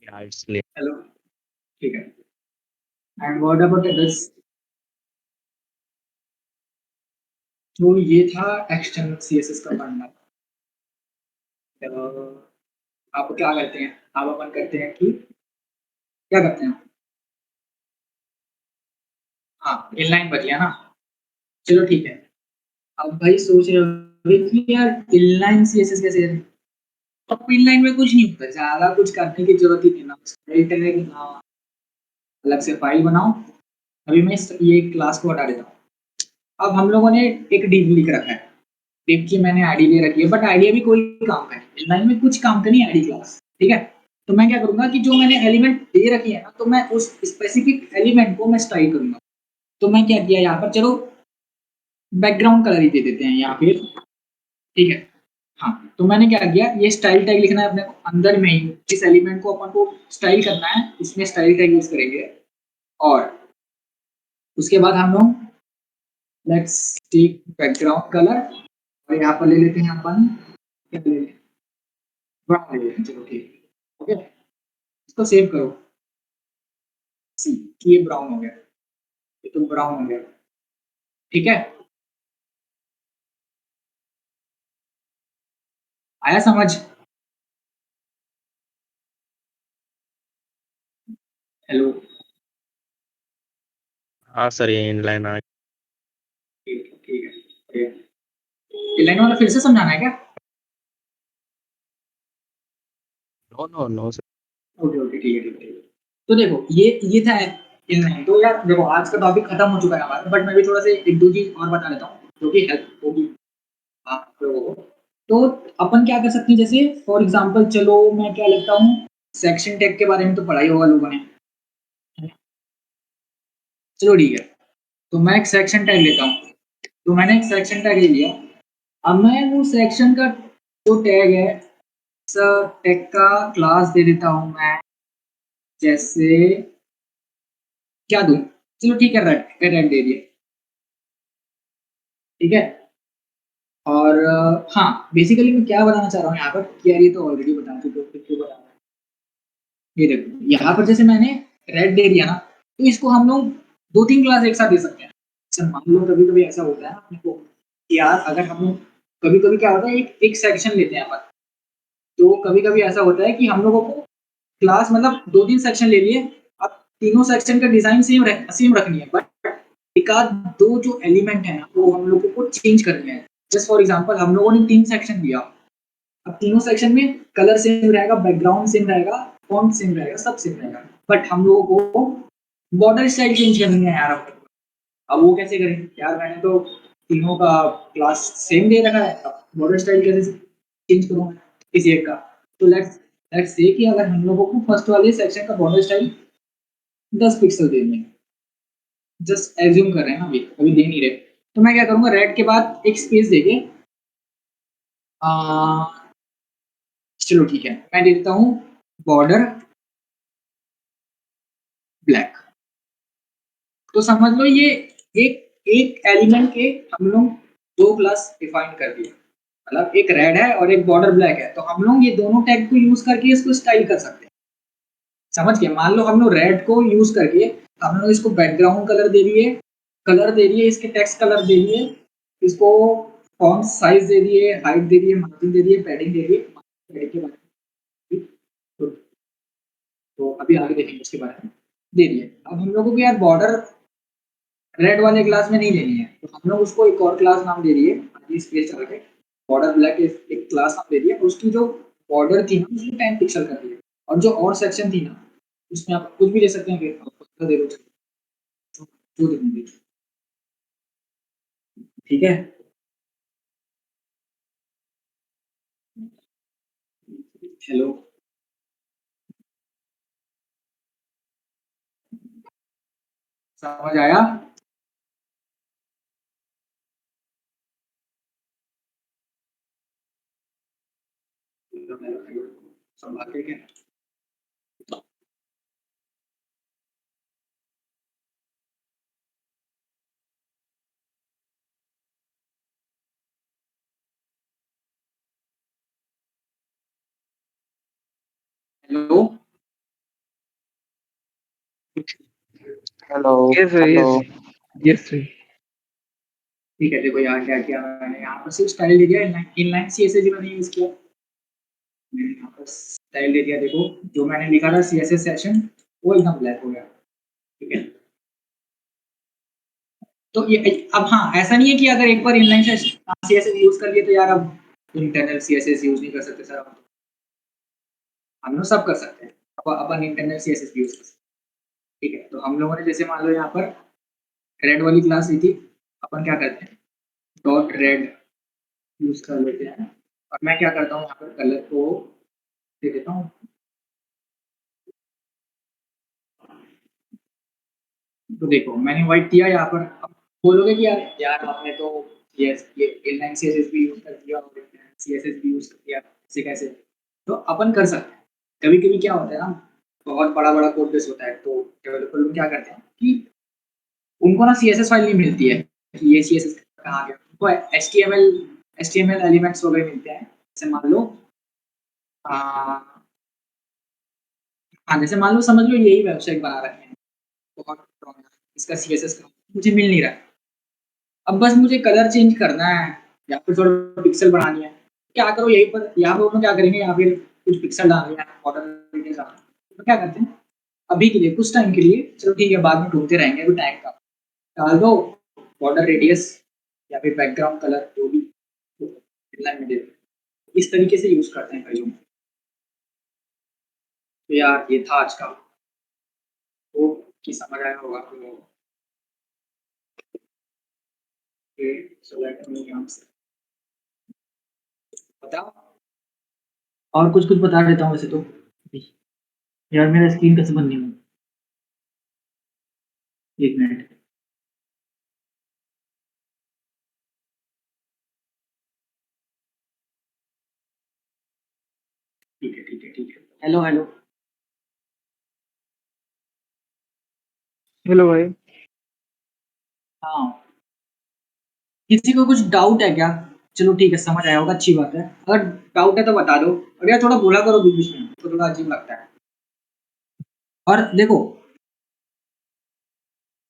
Yeah, it's clear. हेलो, ठीक है, एंड व्हाट अबाउट दिस। तो ये था एक्सटर्नल सीएसएस का बनना। आप क्या करते हैं, आप अपन करते हैं कि क्या करते हैं, हाँ इनलाइन बच गया ना, चलो ठीक है। अब भाई सोच रहे हो कि यार इनलाइन सीएसएस कैसे करें, अब इनलाइन में कुछ नहीं होता, ज्यादा कुछ करने की जरूरत ही नहीं ना, टैग ना अलग से फाइल बनाओ। अभी मैं ये क्लास को हटा देता हूँ। अब हम लोगों ने एक डिव लिख रखा है, डिव की मैंने आईडी ले रखी है, बट आईडी अभी कोई काम का नहीं, इनलाइन में कुछ काम का नहीं आईडी क्लास, ठीक है। तो मैं क्या करूंगा कि जो मैंने एलिमेंट दे रखी है ना, तो मैं उस स्पेसिफिक एलिमेंट को मैं स्टाइल करूंगा। तो मैं क्या किया यहाँ पर, चलो बैकग्राउंड कलर ही दे देते हैं यहाँ पे, ठीक है। हाँ, तो मैंने क्या किया, ये स्टाइल टैग लिखना है अपने को अंदर में ही, जिस एलिमेंट को अपन को स्टाइल करना है इसमें स्टाइल टैग यूज करेंगे, और उसके बाद हम लोग लेट्स टेक बैकग्राउंड कलर, और यहाँ पर ले लेते हैं अपन, क्या ले लेते हैं, ब्राउन ले लेते हैं, चलो ठीक है, ओके। इसको सेव करो, सी कि ये ब्राउन हो गया, ये तो ब्राउन हो गया, ठीक है। आया समझ? हेलो, हाँ सर, ये इनलाइन आ ठीक है ठीक है। लाइन वाला फिर से समझाना है क्या? No no no sir. Okay okay, ठीक है ठीक है ठीक है। तो देखो ये था इनलाइन। तो यार देखो, आज का टॉपिक खत्म हो चुका है हमारा, बट मैं भी थोड़ा सा एक दो चीज और बता देता हूँ जो कि हेल्प होगी आप लोगों को। तो अपन क्या कर सकते हैं, जैसे फॉर एग्जांपल चलो मैं क्या लिखता हूँ, सेक्शन टैग के बारे में तो पढ़ा ही होगा लोगों ने। चलो ठीक है, तो मैं एक सेक्शन टैग लेता हूँ। तो मैंने एक सेक्शन टैग ले लिया। अब मैं वो सेक्शन का जो टैग है, टैग का क्लास दे देता हूँ मैं, जैसे क्या दूं, चलो ठीक है, रेड रेड दे दिया। ठीक है। और हाँ, बेसिकली मैं क्या बताना चाह रहा हूँ यहाँ पर कि यार ये तो ऑलरेडी बता चुके हो, फिर क्यों बता रहा हूँ। ये देखो यहाँ पर जैसे मैंने रेड दे दिया ना, तो इसको हम लोग दो तीन क्लास एक साथ दे सकते हैं। जैसे मान लो कभी कभी ऐसा होता है ना अपने को कि यार अगर हम लोग कभी कभी क्या होता है, एक सेक्शन लेते हैं अपन। तो कभी कभी ऐसा होता है कि हम लोगों को क्लास मतलब दो तीन सेक्शन ले लिए। अब तीनों सेक्शन का डिजाइन सेम रखनी है, बट एक आध दो जो एलिमेंट है वो हम लोगों को चेंज करने हैं। जस्ट फॉर एग्जांपल हम लोगों ने तीन सेक्शन दिया। अब तीनों सेक्शन में कलर सेम रहेगा, बैकग्राउंड सेम रहेगा, फॉन्ट सेम रहेगा, सब सेम रहेगा, बट हम लोगों को बॉर्डर स्टाइल चेंज करनी है यार। अब वो कैसे करें यार, मैंने तो तीनों का क्लास सेम दे रखा है, अब बॉर्डर स्टाइल कैसे चेंज करूँ किसी एक का। तो लेट्स लेट्स से कि अगर हम लोगों को फर्स्ट वाले सेक्शन का बॉर्डर स्टाइल 10 पिक्सल देनी है, जस्ट एज्यूम कर रहे हैं ना, अभी अभी दे नहीं रहे। तो मैं क्या करूंगा, रेड के बाद एक स्पेस देके चलो ठीक है, मैं दे देता हूँ बॉर्डर ब्लैक। तो समझ लो ये एक एक एलिमेंट के हम लोग दो क्लास डिफाइन कर दिए। मतलब एक रेड है और एक बॉर्डर ब्लैक है, तो हम लोग ये दोनों टैग को यूज करके इसको स्टाइल कर सकते हैं। समझ गए? मान लो हम लोग रेड को यूज करके हम लोग इसको बैकग्राउंड कलर दे दिए, इसके टेक्स्ट कलर दे दिए, इसको फॉन्ट साइज दे दिए, हाइट दे दिए, मार्जिन दे दिए, पैडिंग दे दिए। पैडिंग के बारे में तो अभी आगे देखेंगे उसके बारे में। दे दिए। अब हम लोगों को यार बॉर्डर रेड वाले क्लास में नहीं लेनी है, तो हम लोग उसको एक और क्लास नाम दे दिए, स्पेस डाल के बॉर्डर ब्लैक एक क्लास नाम दे दिया। उसकी जो बॉर्डर थी ना उसमें 10 पिक्सल कर दिया, और जो और सेक्शन थी ना उसमें आप कुछ भी दे सकते हैं, फिर आप 15 दे दो, जो देंगे। ठीक है। हेलो, समझ आया? संभाल के क्या? Hello, Hello. Yes, sir. Hello. Yes. Yes, sir. ठीक है। देखो यहाँ क्या किया मैंने, यहाँ पर सिर्फ स्टाइल दे दिया, इनलाइन सीएसएस ही मैंने यूज किया। मैंने यहाँ पर स्टाइल दे दिया, देखो जो मैंने लिखा था सीएसएस सेशन वो एकदम ब्लैक हो गया। ठीक है। तो ये अब हाँ, ऐसा नहीं है कि अगर एक बार इनलाइन से सीएसएस यूज कर लिए तो यार अब इंटरनल सीएसएस यूज नहीं कर सकते सर। हम लोग सब कर सकते हैं, अब अपन इंटरनल सीएसएस यूज कर सकते हैं। ठीक है। तो हम लोगों ने जैसे मान लो यहाँ पर रेड वाली क्लास ली थी, अपन क्या करते हैं, डॉट रेड यूज कर लेते हैं। और मैं क्या करता हूँ, यहाँ पर कलर को दे देता हूँ। तो देखो मैंने व्हाइट दिया यहाँ पर। अब बोलोगे कि यार यार आपने तो ये इनलाइन सीएसएस भी यूज कर दिया और सीएसएस भी यूज कर दिया, ऐसे कैसे? तो अपन कर सकते हैं। कभी कभी क्या होता है ना, बहुत बड़ा बड़ा कोड बेस होता है, तो डेवलपर लोग क्या करते हैं कि उनको ना सीएसएस फाइल नहीं मिलती है कि ये सीएसएस कहाँ गया। उनको एचटीएमएल एलिमेंट्स वगैरह मिलते हैं। जैसे मान लो हाँ, जैसे मान लो समझ लो यही वेबसाइट बना रखे हैं, बहुत strong है, इसका सीएसएस मुझे मिल नहीं रहा है। अब बस मुझे कलर चेंज करना है या फिर थोड़ा पिक्सल बढ़ानी है, क्या करो यहीं पर यहाँ पे उन्होंने क्या करेंगे या फिर कुछ पिक्सल डाल रहे हैं ऑर्डर तो क्या करते हैं अभी के लिए कुछ टाइम के लिए चलो ठीक है बाद में ढूंढते रहेंगे अभी टाइम का डाल दो बॉर्डर रेडियस या फिर बैकग्राउंड कलर जो भी हेडलाइन में दे दो इस तरीके से यूज करते हैं कई लोग तो यार ये था आज का वो कि समझ आया होगा आप लोगों को सेलेक्ट में यहाँ से बताओ और कुछ कुछ बता देता हूँ वैसे तो यार मेरा स्क्रीन कैसे बंद नहीं हुआ एक मिनट ठीक है ठीक है ठीक है हेलो हेलो हेलो भाई। हाँ किसी को कुछ डाउट है क्या चलो ठीक है समझ आया होगा अच्छी बात है अगर डाउट है तो बता दो और यार थोड़ा बोला करो बीच बीच में तो थोड़ा अजीब लगता है और देखो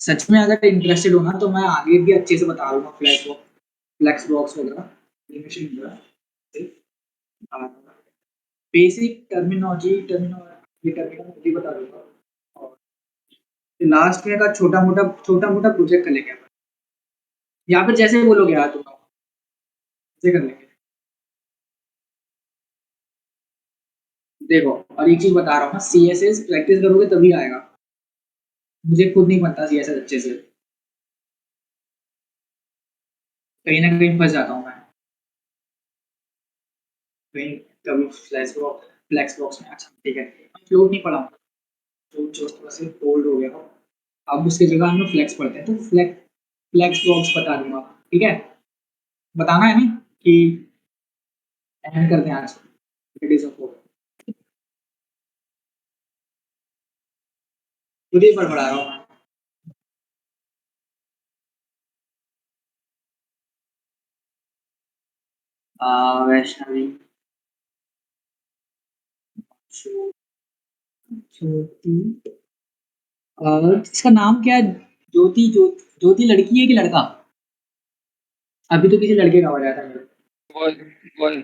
सच में अगर इंटरेस्टेड हो ना तो मैं आगे भी अच्छे से बता दूंगा फ्लैक्स बॉक्स वगैरह एनिमेशन वगैरह बेसिक टर्मिनोलॉजी बता दूंगा और लास्ट में का छोटा मोटा प्रोजेक्ट कर लेंगे अपन। या फिर जैसे बोलोगे यार तुम ऐसे कर लेंगे देखो और एक चीज बता रहा हूँ सी एस एस प्रैक्टिस करोगे तभी आएगा मुझे खुद नहीं पता सी एस एस अच्छे से कहीं ना कहीं फंस जाता हूँ मैं कहीं कभी फ्लैक्स बॉक्स में अच्छा ठीक है फ्लोट नहीं पढ़ा तो जो थोड़ा सा बोल्ड हो गया हो अब उसकी जगह हम लोग फ्लैक्स पढ़ते हैं तो फ्लैक्स बॉक्स बता दूंगा ठीक है बताना है ना कि एंड करते हैं आज इट इज ऑफ खुद ही बड़बड़ा रहा हूँ मैं। वैष्णवी ज्यो- ज्योति इसका नाम क्या है ज्योति लड़की है कि लड़का अभी तो किसी लड़के का हो जाता है मेरे को। बॉय बॉय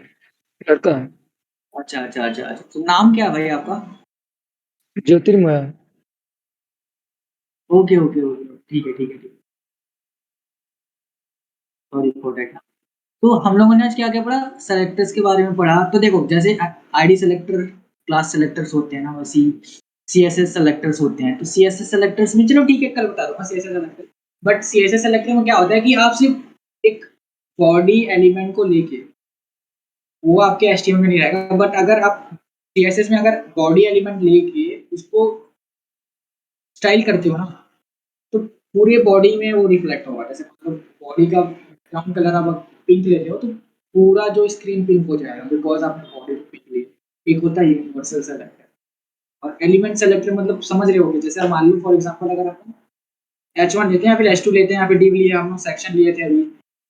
लड़का है। अच्छा तो नाम क्या है भाई आपका ज्योतिर्मय। ओके ठीक है सॉरी फॉर दैट तो हम लोगों ने आज क्या क्या पढ़ा सेलेक्टर्स के बारे में पढ़ा तो देखो जैसे आईडी सेलेक्टर क्लास सेलेक्टर्स होते हैं ना वैसी सी एस एस सेलेक्टर्स होते हैं तो सी एस एस सेलेक्टर्स में चलो ठीक है कल बता दूंगा C S S selector but C S S selector में क्या होता है कि आप सिर्फ एक बॉडी एलिमेंट को लेके वो आपके एचटीएमएल में नहीं रहेगा बट अगर आप सीएसएस में अगर बॉडी एलिमेंट लेके उसको स्टाइल करते हो ना तो पूरे बॉडी में वो रिफ्लेक्ट होगा जैसे मतलब बॉडी का ब्राउन कलर आप पिंक लेते हो तो पूरा जो स्क्रीन पिंक हो जाएगा बिकॉज आपने बॉडी पिंक ली एक होता है यूनिवर्सल सेलेक्टर और एलिमेंट सेलेक्टर मतलब समझ रहे होगे जैसे मान लो फॉर एग्जाम्पल अगर आप H1 लेते हैं या फिर H2 लेते हैं या फिर डी लिया हम लोग सेक्शन लिए थे अभी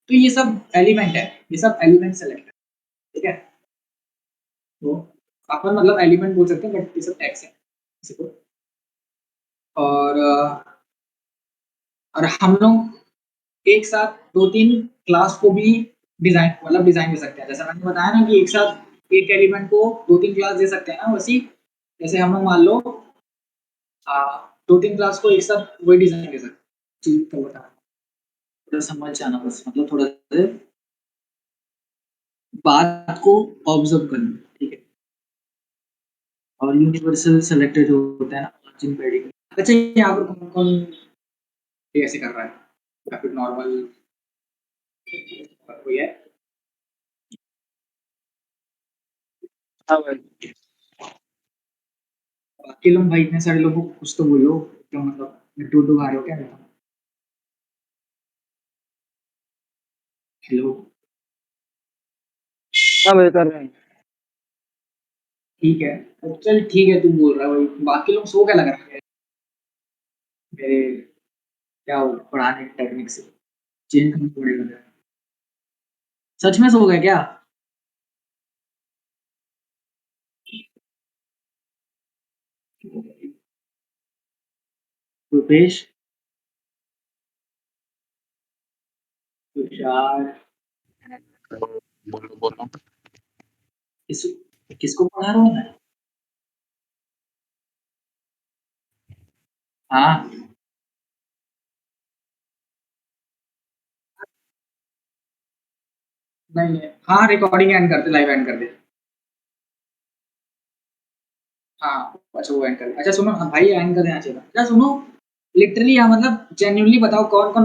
तो ये सब एलिमेंट है ये सब एलिमेंट सेलेक्टर ठीक है तो अपन मतलब एलिमेंट बोल सकते हैं बट ये सब टैक्स है किसी को और और हम लोग एक साथ दो तीन क्लास को भी डिजाइन दे सकते हैं जैसे मैंने बताया ना कि एक साथ एक एलिमेंट को दो तीन क्लास दे सकते हैं ना वैसी जैसे हम लोग मान लो आ, दो तीन क्लास को एक साथ वही डिजाइन दे सकते हैं चीज को बता थोड़ा समझ जाना बस मतलब थोड़ा सा बात को ऑब्जर्व करना ठीक है और यूनिवर्सल सेलेक्टर जो होता है ना मार्जिन पैडिंग अच्छा यहाँ पर कौन कौन ये ऐसे कर रहा है या फिर नॉर्मल कोई है हाँ भाई। बाकी लोग भाई इतने सारे लोगों को कुछ तो बोलो तो मतलब लड्डू उड्डू खा रहे हो क्या हेलो हाँ भाई कर रहे हैं। ठीक है तो चल ठीक है तुम बोल रहा है भाई बाकी लोग सो क्या लग रहा है मेरे क्या हो पढ़ाने की टेक्निक से चेंज करना पड़ेगा सच में सो गए क्या रुपेश तुषार बोलो बोलो किस किसको पढ़ा रहा हूँ मैं? हाँ नहीं है। हाँ रिकॉर्डिंग एंड करते, लाइव एंड कर दे। हाँ अच्छा वो एंड कर, अच्छा सुनो, हाँ भाई एंड कर देना चाहिए था। अच्छा सुनो, लिटरली हाँ मतलब जेन्युइनली बताओ कौन कौन